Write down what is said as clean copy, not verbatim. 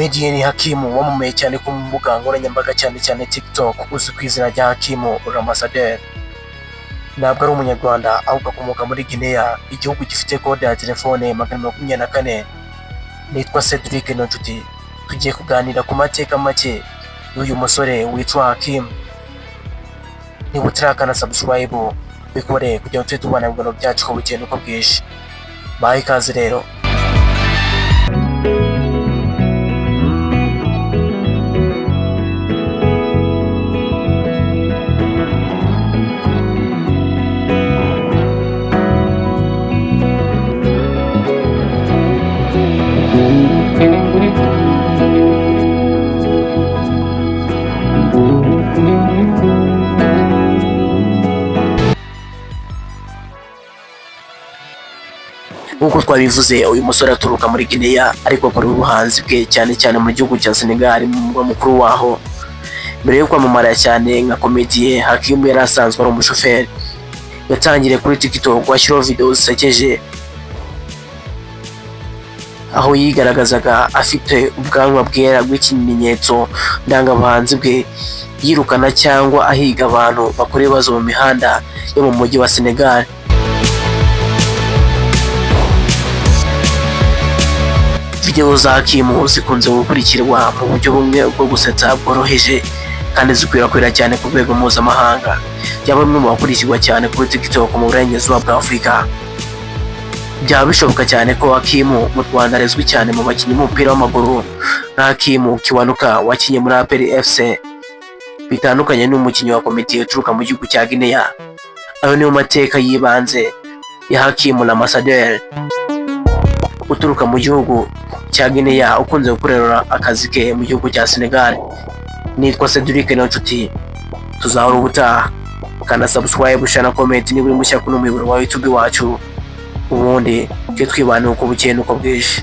Comedian Hakim wamamaye cyane ku mbuga nkoranyambaga cyane cyane TikTok, uzwi ku izina rya Hakim Ramasadel. Ntabwo ari umunyarwanda ahubwo akomoka muri Guinea, igihugu gifite kode ya telefone 24. Nitwa Cedric Nonshuti, tugiye kuganira ku mateka make y'uyu musore witwa Hakim. Niba utarakana subscribe bikore kugira ngo tujye tubana mu bintu byacu ko bukeye nuko bwije. Bahe ikaze rero. Nkuko twabivuze, uyu musore aturuka muri Guinea ariko akora ubuhanzi bwe cyane cyane mu gihugu cya Senegal, mu murwa mukuru waho. Mbere yo kwamamara cyane nka comedian, Hakim yari asanzwe ari umushoferi. Yatangiriye kuri TikTok ashyiraho video zisekeje, aho yigaragazaga afite ubwanwa bwera bw'ikimenyetso ndangabuhanzi bwe, yirukana cyangwa ahiga abantu bakora ibibazo mu mihanda yo mu mujyi wa Senegal. Video za Hakim zikunze gukurikirwa mu buryo bumwe bwo gusetsa bworoheje kandi zikwirakwira cyane ku rwego mpuzamahanga. Yaba bamwe mu bakurikirwa cyane kuri TikTok mu burengerazuba bwa Afurika. Byaba bishoboka cyane ko Hakim mu Rwanda arezwi cyane mu bakinnyi b'umupira w'amaguru nka Hakim Kiwanuka wakinnye muri APR FC, bitandukanye n'umukinnyi wa komite uturuka mu gihugu cya Guinea. Ayo niyo mateka yibanze ya Hakim Ramasadel uturuka mu gihugu cya Guinea, ukunze gukorera akazi ke mu gihugu cya Senegal. Nitwa Cedric Nonshuti, tuzahora ubutaha. Kana subscribe, share na comment niba uri mushya kuno muyoboro wa YouTube wacu, ubundi tujye twibana uko bukeye nuko bwije.